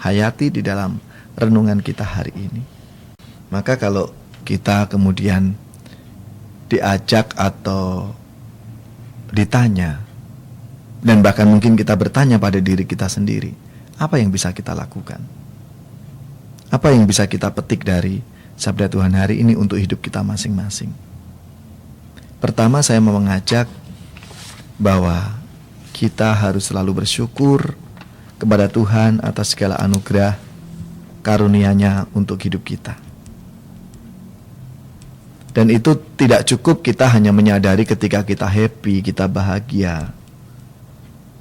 hayati di dalam renungan kita hari ini. Maka kalau kita kemudian diajak atau ditanya, dan bahkan mungkin kita bertanya pada diri kita sendiri, apa yang bisa kita lakukan? Apa yang bisa kita petik dari sabda Tuhan hari ini untuk hidup kita masing-masing? Pertama, saya mau mengajak bahwa kita harus selalu bersyukur kepada Tuhan atas segala anugerah karunia-Nya untuk hidup kita. Dan itu tidak cukup kita hanya menyadari ketika kita happy, kita bahagia,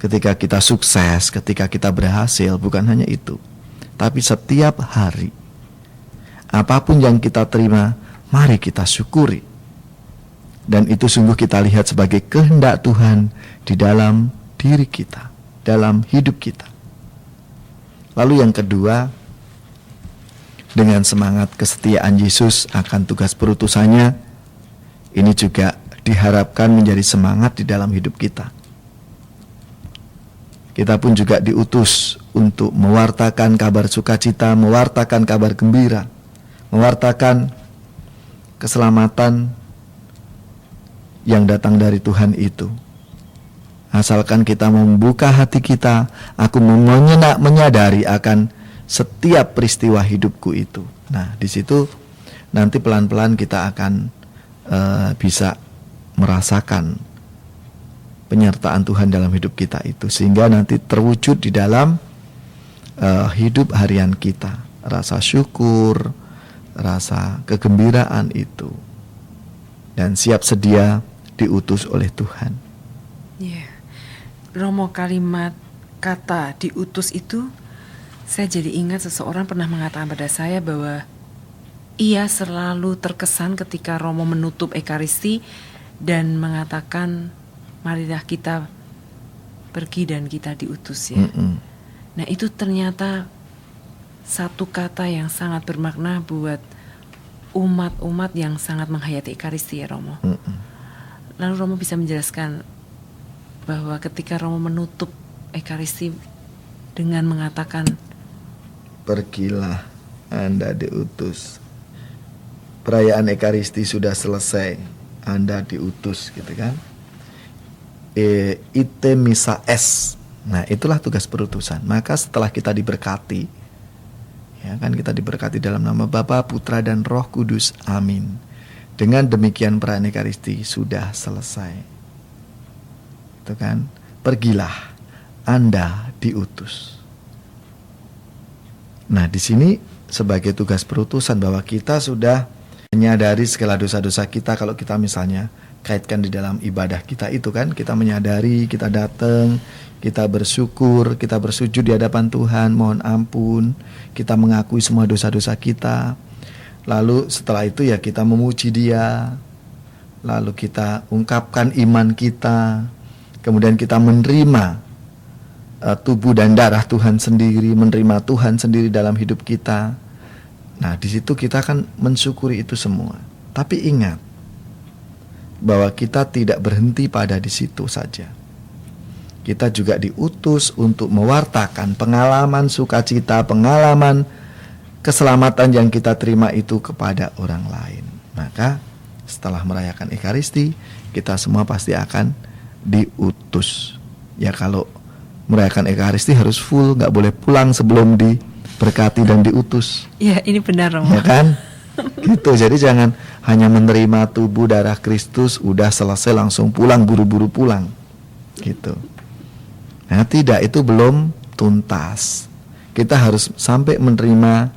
ketika kita sukses, ketika kita berhasil. Bukan hanya itu, tapi setiap hari apapun yang kita terima, mari kita syukuri. Dan itu sungguh kita lihat sebagai kehendak Tuhan di dalam diri kita, dalam hidup kita. Lalu yang kedua, dengan semangat kesetiaan Yesus akan tugas perutusannya, ini juga diharapkan menjadi semangat di dalam hidup kita. Kita pun juga diutus untuk mewartakan kabar sukacita, mewartakan kabar gembira, mewartakan keselamatan yang datang dari Tuhan itu. Asalkan kita membuka hati kita, aku menyadari akan setiap peristiwa hidupku itu. Nah, di situ nanti pelan-pelan kita akan bisa merasakan penyertaan Tuhan dalam hidup kita itu, sehingga nanti terwujud di dalam hidup harian kita, rasa syukur, rasa kegembiraan itu, dan siap sedia diutus oleh Tuhan. Romo, kalimat kata diutus itu, saya jadi ingat seseorang pernah mengatakan pada saya bahwa ia selalu terkesan ketika Romo menutup Ekaristi dan mengatakan, marilah kita pergi dan kita diutus ya. Nah, itu ternyata satu kata yang sangat bermakna buat umat-umat yang sangat menghayati Ekaristi ya Romo. Lalu Romo bisa menjelaskan bahwa ketika Romo menutup Ekaristi dengan mengatakan, pergilah, Anda diutus. Perayaan Ekaristi sudah selesai, Anda diutus, gitu kan? Ite missa es. Nah, itulah tugas perutusan. Maka setelah kita diberkati, ya kan, kita diberkati dalam nama Bapa, Putra dan Roh Kudus. Amin. Dengan demikian perayaan Ekaristi sudah selesai. Itu kan, pergilah, Anda diutus. Nah, di sini sebagai tugas perutusan bahwa kita sudah menyadari segala dosa-dosa kita. Kalau kita misalnya kaitkan di dalam ibadah kita itu kan, kita menyadari, kita datang, kita bersyukur, kita bersujud di hadapan Tuhan, mohon ampun, kita mengakui semua dosa-dosa kita. Lalu setelah itu ya kita memuji Dia, lalu kita ungkapkan iman kita, kemudian kita menerima tubuh dan darah Tuhan sendiri, menerima Tuhan sendiri dalam hidup kita. Nah, di situ kita akan mensyukuri itu semua. Tapi ingat bahwa kita tidak berhenti pada di situ saja. Kita juga diutus untuk mewartakan pengalaman sukacita, pengalaman keselamatan yang kita terima itu kepada orang lain. Maka setelah merayakan Ekaristi, kita semua pasti akan diutus. Ya, kalau merayakan Ekaristi harus full, gak boleh pulang sebelum diberkati dan diutus. Ya, ini benar Romo. Ya kan? Gitu, jadi jangan hanya menerima tubuh darah Kristus, udah selesai langsung pulang, buru-buru pulang. Gitu. Nah, tidak, itu belum tuntas. Kita harus sampai menerima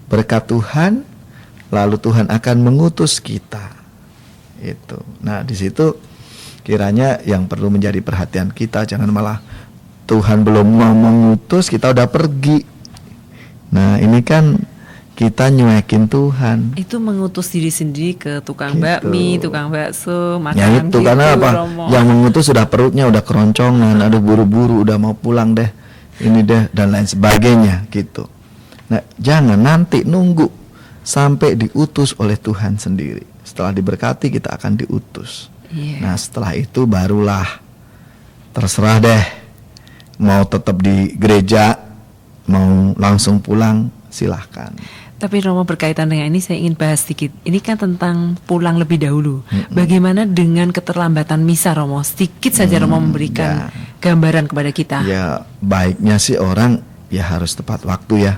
berkat Tuhan, lalu Tuhan akan mengutus kita. Itu. Nah, di situ kiranya yang perlu menjadi perhatian kita, jangan malah Tuhan belum mau mengutus, kita udah pergi. Nah, ini kan kita nyuekin Tuhan. Itu mengutus diri sendiri ke tukang bakmi, tukang bakso, makanan ya itu, gitu, karena apa? Romo. Yang mengutus sudah perutnya udah keroncongan, aduh buru-buru udah mau pulang deh, ini deh dan lain sebagainya gitu. Nah, jangan nanti nunggu sampai diutus oleh Tuhan sendiri. Setelah diberkati kita akan diutus. Nah, setelah itu barulah terserah deh, mau tetap di gereja, mau langsung pulang, silahkan. Tapi Romo, berkaitan dengan ini saya ingin bahas sedikit. Ini kan tentang pulang lebih dahulu. Bagaimana dengan keterlambatan misa, Romo? Sedikit saja Romo memberikan gambaran kepada kita. Ya, baiknya sih orang ya harus tepat waktu ya.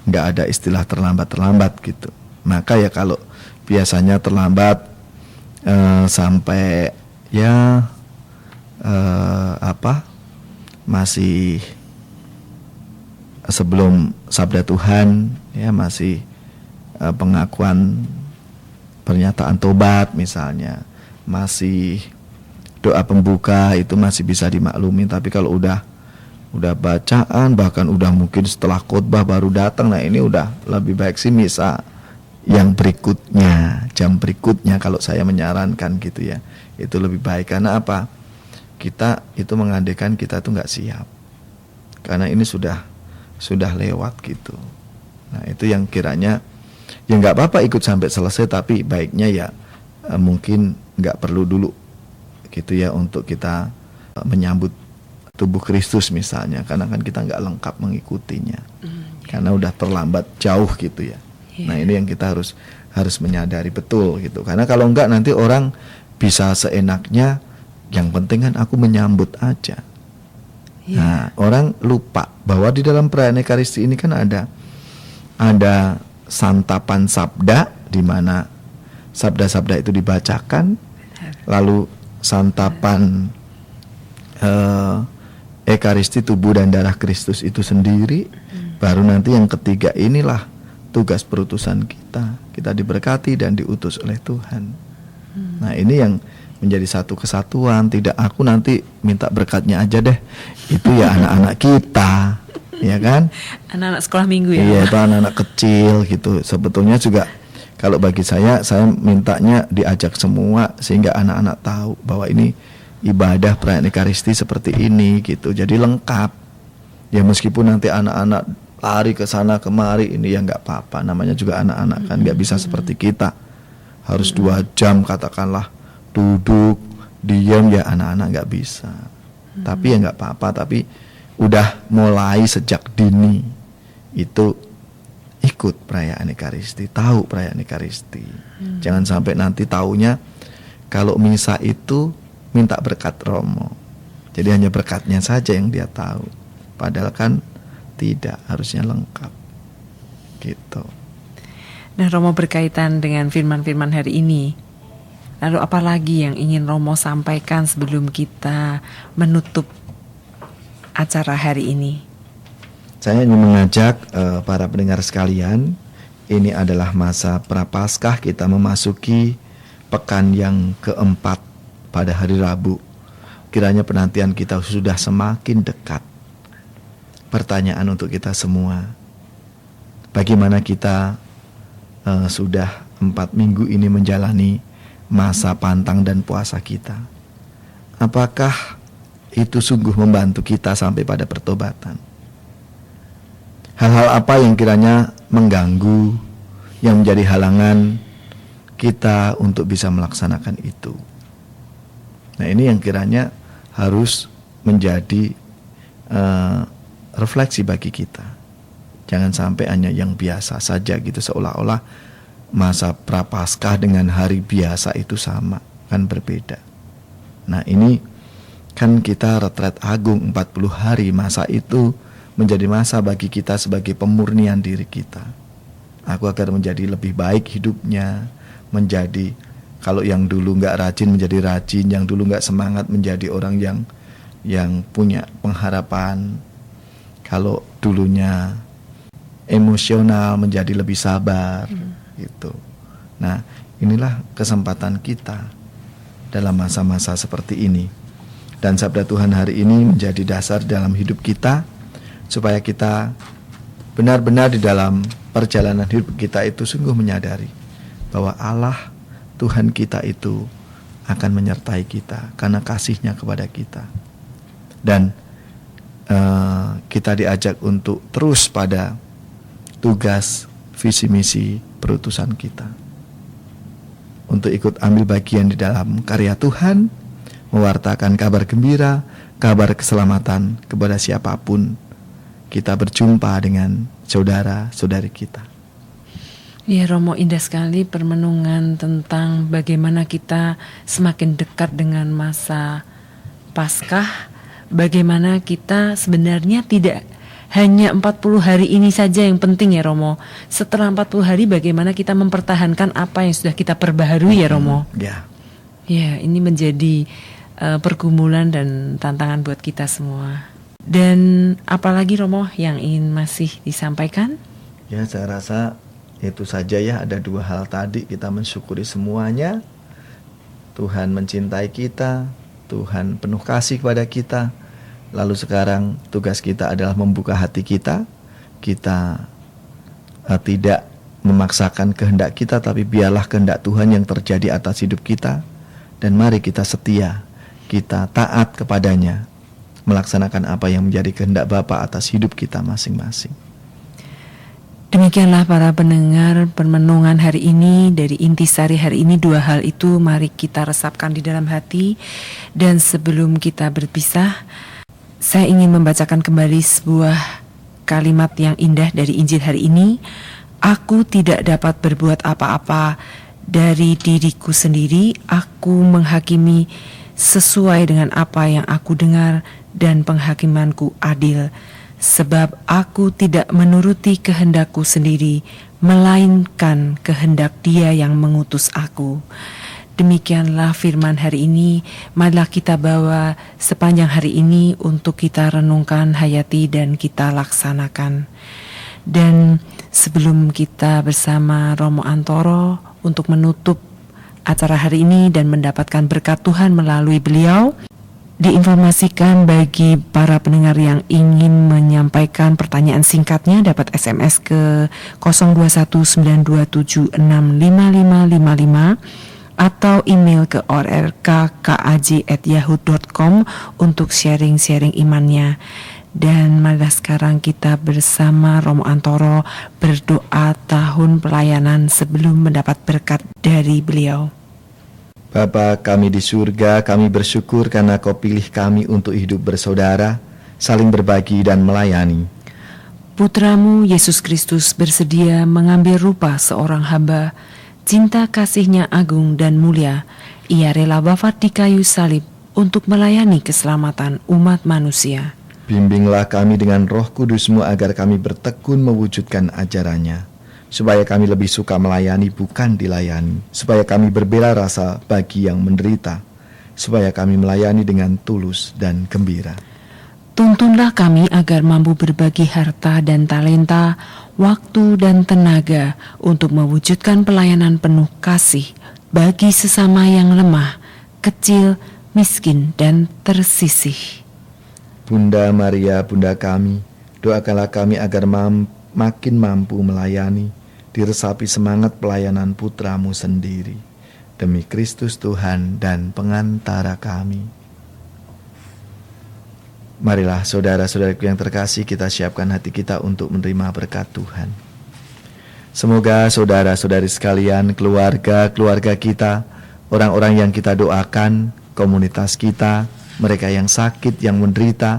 Nggak ada istilah terlambat-terlambat gitu. Maka ya kalau biasanya terlambat sampai ya masih sebelum sabda Tuhan, ya masih pengakuan pernyataan tobat misalnya, masih doa pembuka itu masih bisa dimaklumi. Tapi kalau udah bacaan, bahkan udah mungkin setelah khotbah baru datang, nah ini udah lebih baik sih misa yang berikutnya, jam berikutnya kalau saya menyarankan gitu ya. Itu lebih baik. Karena apa? Kita itu mengandaikan kita tuh nggak siap. Karena ini sudah lewat gitu. Nah itu yang kiranya ya nggak apa-apa ikut sampai selesai, tapi baiknya ya mungkin nggak perlu dulu gitu ya untuk kita menyambut tubuh Kristus misalnya, karena kan kita nggak lengkap mengikutinya, karena udah terlambat jauh gitu ya. Nah ini yang kita harus menyadari betul gitu, karena kalau nggak nanti orang bisa seenaknya, yang penting kan aku menyambut aja. Nah orang lupa bahwa di dalam perayaan Ekaristi ini kan ada santapan sabda, di mana sabda-sabda itu dibacakan, lalu santapan Ekaristi tubuh dan darah Kristus itu sendiri, baru nanti yang ketiga inilah tugas perutusan kita. Kita diberkati dan diutus oleh Tuhan. Nah ini yang menjadi satu kesatuan. Tidak aku nanti minta berkatnya aja deh, itu ya anak-anak kita, ya kan? Anak-anak sekolah minggu ya. Iya, itu anak-anak kecil gitu. Sebetulnya juga kalau bagi saya mintanya diajak semua, sehingga anak-anak tahu bahwa ini ibadah perayaan Ekaristi seperti ini gitu. Jadi lengkap. Ya meskipun nanti anak-anak lari ke sana kemari, ini ya nggak apa-apa. Namanya juga anak-anak kan nggak bisa seperti kita. Harus 2 jam katakanlah duduk diam, ya anak-anak nggak bisa. Tapi ya nggak apa-apa. Tapi udah mulai sejak dini itu ikut perayaan Ekaristi, tahu perayaan Ekaristi. Jangan sampai nanti taunya kalau misa itu minta berkat Romo, jadi hanya berkatnya saja yang dia tahu, padahal kan tidak, harusnya lengkap gitu. Nah Romo, berkaitan dengan firman-firman hari ini, lalu apa lagi yang ingin Romo sampaikan sebelum kita menutup acara hari ini? Saya ingin mengajak para pendengar sekalian, ini adalah masa Prapaskah, kita memasuki pekan yang keempat pada hari Rabu. Kiranya penantian kita sudah semakin dekat. Pertanyaan untuk kita semua, bagaimana kita sudah 4 minggu ini menjalani masa pantang dan puasa kita? Apakah itu sungguh membantu kita sampai pada pertobatan? Hal-hal apa yang kiranya mengganggu, yang menjadi halangan kita untuk bisa melaksanakan itu? Nah ini yang kiranya harus menjadi refleksi bagi kita. Jangan sampai hanya yang biasa saja gitu, seolah-olah masa Prapaskah dengan hari biasa itu sama, kan berbeda. Nah ini kan kita retret agung 40 hari, masa itu menjadi masa bagi kita sebagai pemurnian diri kita. Aku agar menjadi lebih baik hidupnya, menjadi, kalau yang dulu nggak rajin menjadi rajin, yang dulu nggak semangat menjadi orang yang punya pengharapan, kalau dulunya emosional menjadi lebih sabar gitu. Nah inilah kesempatan kita dalam masa-masa seperti ini, dan sabda Tuhan hari ini menjadi dasar dalam hidup kita, supaya kita benar-benar di dalam perjalanan hidup kita itu sungguh menyadari bahwa Allah Tuhan kita itu akan menyertai kita karena kasih-Nya kepada kita. Dan kita diajak untuk terus pada tugas visi misi perutusan kita, untuk ikut ambil bagian di dalam karya Tuhan, mewartakan kabar gembira, kabar keselamatan kepada siapapun kita berjumpa dengan saudara-saudari kita. Ya Romo, indah sekali permenungan tentang bagaimana kita semakin dekat dengan masa Paskah, bagaimana kita sebenarnya tidak hanya 40 hari ini saja yang penting ya Romo. Setelah 40 hari bagaimana kita mempertahankan apa yang sudah kita perbaharui ya Romo. Ya, ini menjadi pergumulan dan tantangan buat kita semua. Dan apalagi Romo yang ingin masih disampaikan? Ya, saya rasa Itu saja ya, ada 2 hal tadi, kita mensyukuri semuanya. Tuhan mencintai kita, Tuhan penuh kasih kepada kita. Lalu sekarang tugas kita adalah membuka hati kita. Kita tidak memaksakan kehendak kita, tapi biarlah kehendak Tuhan yang terjadi atas hidup kita. Dan mari kita setia, kita taat kepadanya, melaksanakan apa yang menjadi kehendak Bapa atas hidup kita masing-masing. Demikianlah para pendengar permenungan hari ini, dari intisari hari ini 2 hal itu mari kita resapkan di dalam hati. Dan sebelum kita berpisah, saya ingin membacakan kembali sebuah kalimat yang indah dari Injil hari ini. Aku tidak dapat berbuat apa-apa dari diriku sendiri, aku menghakimi sesuai dengan apa yang aku dengar dan penghakimanku adil. Sebab aku tidak menuruti kehendakku sendiri, melainkan kehendak Dia yang mengutus aku. Demikianlah firman hari ini. Marilah kita bawa sepanjang hari ini untuk kita renungkan, hayati, dan kita laksanakan. Dan sebelum kita bersama Romo Antoro untuk menutup acara hari ini dan mendapatkan berkat Tuhan melalui beliau, diinformasikan bagi para pendengar yang ingin menyampaikan pertanyaan singkatnya dapat SMS ke 021927655555 atau email ke orrkkaj@yahoo.com untuk sharing-sharing imannya. Dan marilah sekarang kita bersama Romo Antoro berdoa tahun pelayanan sebelum mendapat berkat dari beliau. Bapa kami di surga, kami bersyukur karena Kau pilih kami untuk hidup bersaudara, saling berbagi dan melayani. Putramu Yesus Kristus bersedia mengambil rupa seorang hamba. Cinta kasih-Nya agung dan mulia. Ia rela wafat di kayu salib untuk melayani keselamatan umat manusia. Bimbinglah kami dengan Roh Kudus-Mu agar kami bertekun mewujudkan ajarannya, supaya kami lebih suka melayani bukan dilayani, supaya kami berbela rasa bagi yang menderita, supaya kami melayani dengan tulus dan gembira. Tuntunlah kami agar mampu berbagi harta dan talenta, waktu dan tenaga untuk mewujudkan pelayanan penuh kasih bagi sesama yang lemah, kecil, miskin, dan tersisih. Bunda Maria, Bunda kami, doakanlah kami agar makin mampu melayani, diresapi semangat pelayanan Putra-Mu sendiri, demi Kristus Tuhan dan pengantara kami. Marilah saudara-saudaraku yang terkasih, kita siapkan hati kita untuk menerima berkat Tuhan. Semoga saudara-saudari sekalian, keluarga kita, orang-orang yang kita doakan, komunitas kita, mereka yang sakit, yang menderita,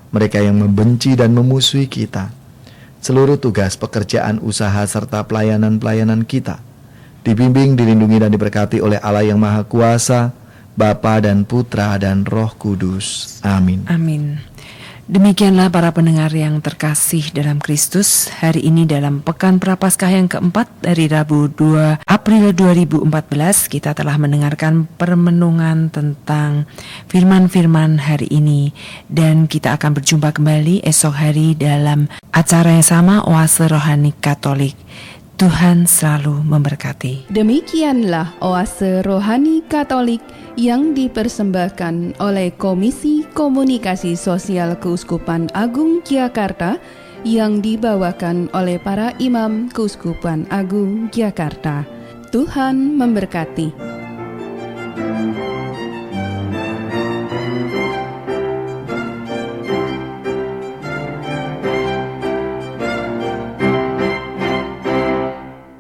mereka yang membenci dan memusuhi kita, seluruh tugas, pekerjaan, usaha, serta pelayanan-pelayanan kita dibimbing, dilindungi, dan diberkati oleh Allah yang Maha Kuasa, Bapa dan Putra dan Roh Kudus. Amin. Amin. Demikianlah para pendengar yang terkasih dalam Kristus, hari ini dalam Pekan Prapaskah yang keempat dari Rabu 2 April 2014 kita telah mendengarkan permenungan tentang firman-firman hari ini, dan kita akan berjumpa kembali esok hari dalam acara yang sama, Oase Rohani Katolik. Tuhan selalu memberkati. Demikianlah Oase Rohani Katolik yang dipersembahkan oleh Komisi Komunikasi Sosial Keuskupan Agung Jakarta yang dibawakan oleh para imam Keuskupan Agung Jakarta. Tuhan memberkati.